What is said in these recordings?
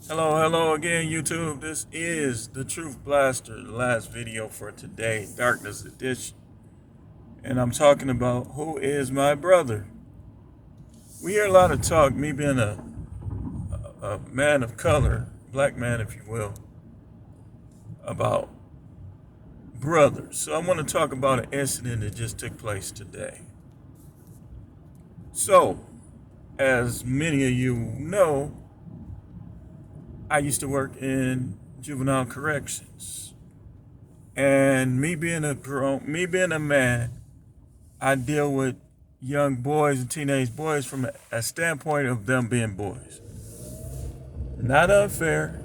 Hello again, YouTube. This is the Truth Blaster, the last video for today, Darkness Edition. And I'm talking about who is my brother. We hear a lot of talk, me being a man of color, black man, if you will, about brothers. So I want to talk about an incident that just took place today. So, as many of you know, I used to work in juvenile corrections. And me being a man, I deal with young boys and teenage boys from a standpoint of them being boys. Not unfair,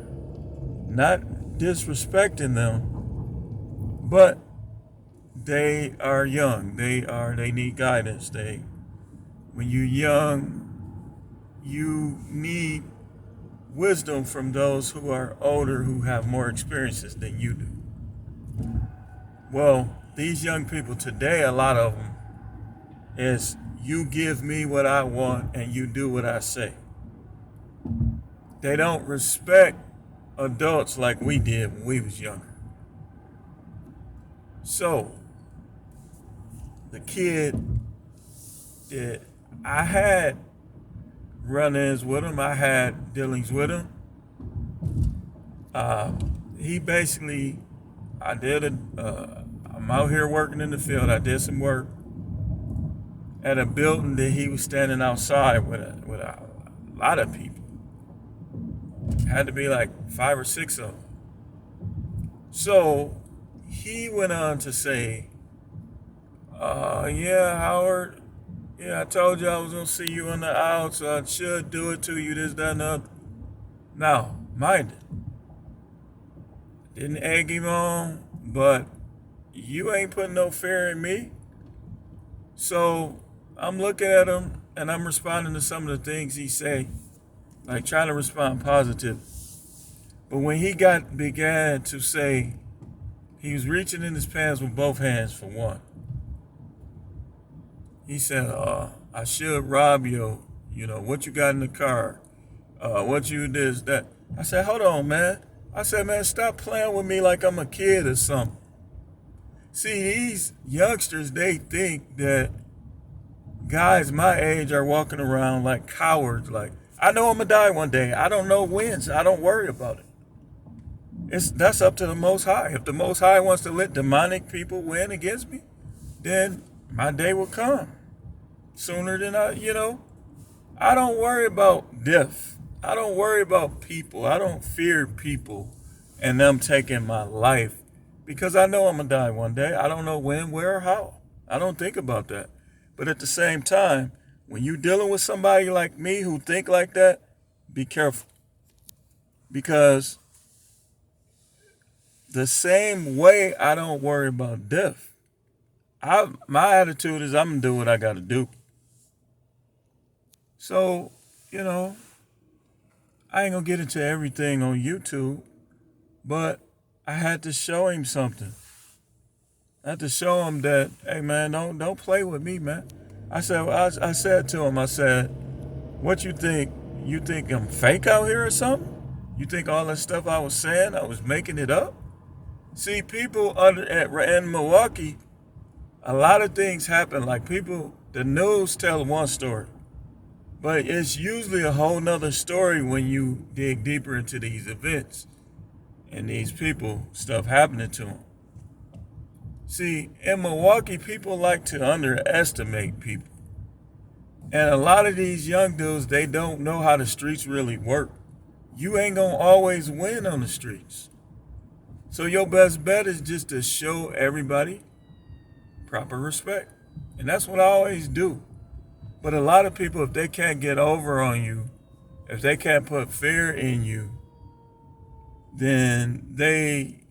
not disrespecting them, but they are young. They need guidance. When you're young, you need wisdom from those who are older, who have more experiences than you do. Well, these young people today, a lot of them, is you give me what I want and you do what I say. They don't respect adults like we did when we was younger. So, the kid that I had run-ins with him, I had dealings with him. He basically, I'm out here working in the field. I did some work at a building that he was standing outside with a lot of people. Had to be like 5 or 6 of them. So he went on to say, yeah, Howard, yeah, I told you I was going to see you on the out, so I should do it to you, this, that, and the other. Now, mind it, didn't egg him on, but you ain't putting no fear in me. So I'm looking at him and I'm responding to some of the things he say, like trying to respond positive. But when he began to say, he was reaching in his pants with both hands for one. He said, I should rob you, what you got in the car, what you this, that. I said, hold on, man. I said, man, stop playing with me like I'm a kid or something. See, these youngsters, they think that guys my age are walking around like cowards. Like, I know I'm going to die one day. I don't know when, so I don't worry about it. That's up to the Most High. If the Most High wants to let demonic people win against me, then my day will come sooner than I don't worry about death. I don't worry about people. I don't fear people and them taking my life because I know I'm going to die one day. I don't know when, where, or how. I don't think about that. But at the same time, when you're dealing with somebody like me who think like that, be careful. Because the same way I don't worry about death, my attitude is I'm going to do what I got to do. So, I ain't going to get into everything on YouTube, but I had to show him something. I had to show him that, hey, man, don't play with me, man. I said to him, what you think? You think I'm fake out here or something? You think all that stuff I was saying, I was making it up? See, people in Milwaukee, a lot of things happen. Like the news tell one story. But it's usually a whole nother story when you dig deeper into these events and these people, stuff happening to them. See, in Milwaukee, people like to underestimate people. And a lot of these young dudes, they don't know how the streets really work. You ain't gonna always win on the streets. So your best bet is just to show everybody proper respect. And that's what I always do. But a lot of people, if they can't get over on you, if they can't put fear in you, then they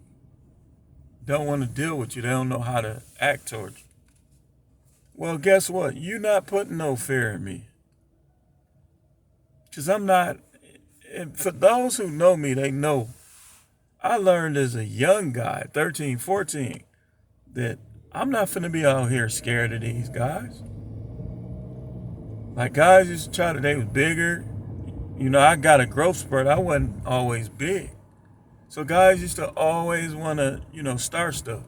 don't want to deal with you. They don't know how to act towards you. Well, guess what? You're not putting no fear in me. Because I'm not, for those who know me, they know I learned as a young guy, 13, 14, that I'm not finna be out here scared of these guys. Like guys used to they was bigger, I got a growth spurt. I wasn't always big. So guys used to always want to, start stuff.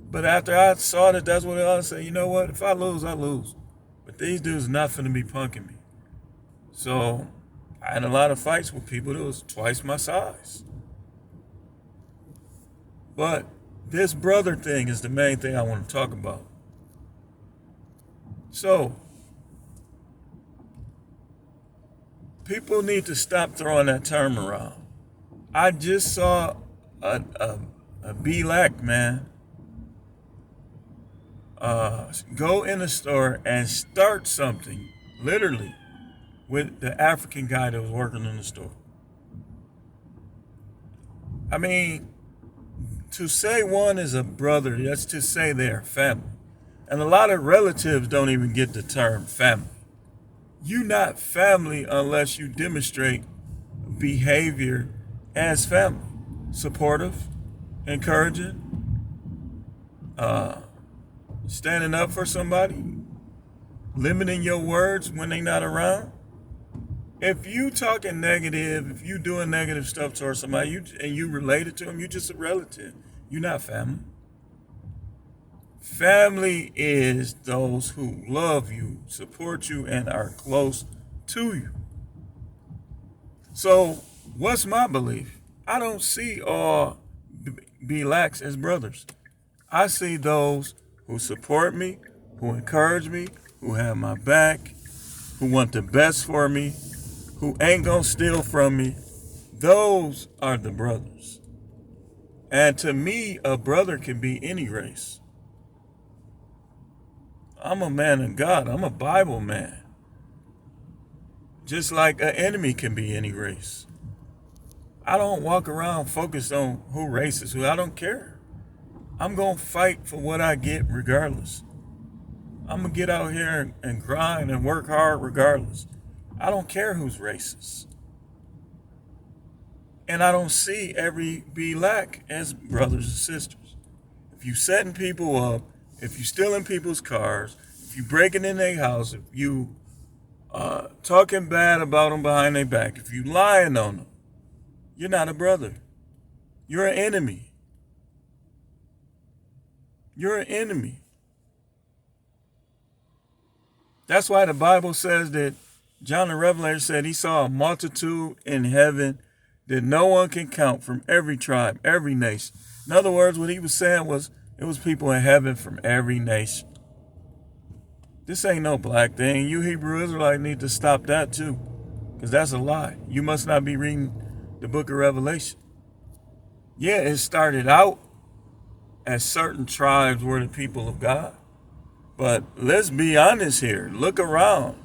But after I saw that that's what I said, you know what? If I lose, I lose. But these dudes not finna be punking me. So I had a lot of fights with people that was twice my size. But this brother thing is the main thing I want to talk about. So people need to stop throwing that term around. I just saw a B-Lack man go in the store and start something, literally, with the African guy that was working in the store. I mean, to say one is a brother, that's to say they're family. And a lot of relatives don't even get the term family. You're not family unless you demonstrate behavior as family. Supportive, encouraging, standing up for somebody, limiting your words when they're not around. If you talking negative, if you doing negative stuff towards somebody and you related to them, you're just a relative. You're not family. Family is those who love you, support you, and are close to you. So what's my belief? I don't see all B-Lacks as brothers. I see those who support me, who encourage me, who have my back, who want the best for me, who ain't gonna steal from me. Those are the brothers. And to me, a brother can be any race. I'm a man of God. I'm a Bible man. Just like an enemy can be any race. I don't walk around focused on who race is who. I don't care. I'm going to fight for what I get regardless. I'm going to get out here and grind and work hard regardless. I don't care who's racist. And I don't see every B-Lack as brothers and sisters. If you setting people up, if you stealing people's cars, if you breaking in their house, if you talking bad about them behind their back, if you lying on them, you're not a brother. You're an enemy. You're an enemy. That's why the Bible says that John the Revelator said he saw a multitude in heaven that no one can count from every tribe, every nation. In other words, what he was saying was it was people in heaven from every nation. This ain't no black thing. You Hebrew Israelites need to stop that too, because that's a lie. You must not be reading the book of Revelation. Yeah, it started out as certain tribes were the people of God. But let's be honest here. Look around.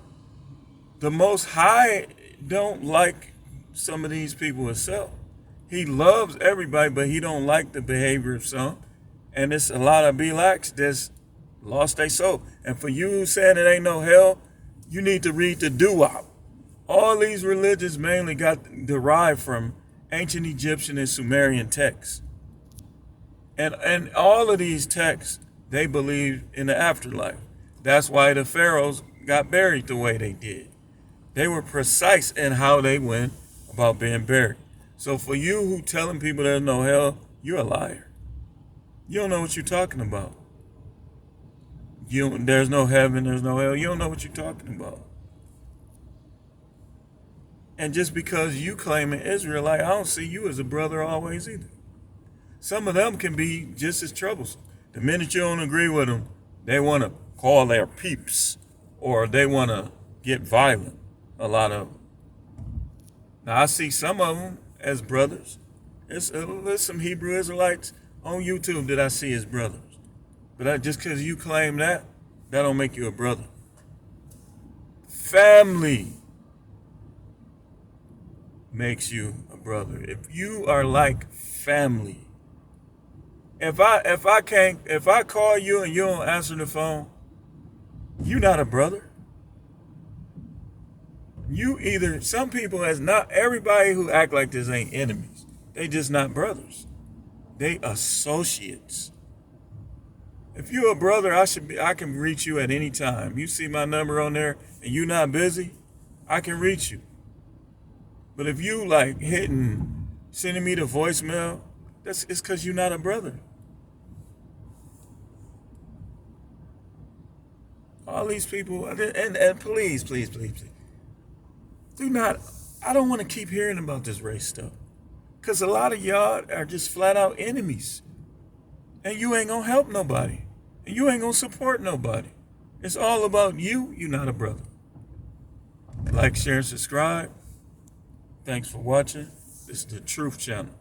The Most High don't like some of these people himself. He loves everybody, but he don't like the behavior of some. And it's a lot of B-Lacks that's lost their soul. And for you who saying it ain't no hell, you need to read the doo-wop. All these religions mainly got derived from ancient Egyptian and Sumerian texts. And all of these texts, they believe in the afterlife. That's why the pharaohs got buried the way they did. They were precise in how they went about being buried. So for you who telling people there's no hell, you're a liar. You don't know what you're talking about. There's no heaven, there's no hell. You don't know what you're talking about. And just because you claim an Israelite, I don't see you as a brother always either. Some of them can be just as troublesome. The minute you don't agree with them, they want to call their peeps or they want to get violent, a lot of them. Now, I see some of them as brothers. There's some Hebrew Israelites on YouTube that I see as brothers. But just because you claim that don't make you a brother. Family makes you a brother. If you are like family, if I call you and you don't answer the phone, you're not a brother. Some people not everybody who act like this ain't enemies. They just not brothers. They associates. If you're a brother, I can reach you at any time. You see my number on there and you're not busy, I can reach you. But if you like hitting, sending me the voicemail, it's because you're not a brother. All these people, and please, please, please, please, do not. I don't want to keep hearing about this race stuff, because a lot of y'all are just flat out enemies, and you ain't gonna help nobody, and you ain't gonna support nobody. It's all about you. You're not a brother. Like, share, and subscribe. Thanks for watching. This is the Truth Channel.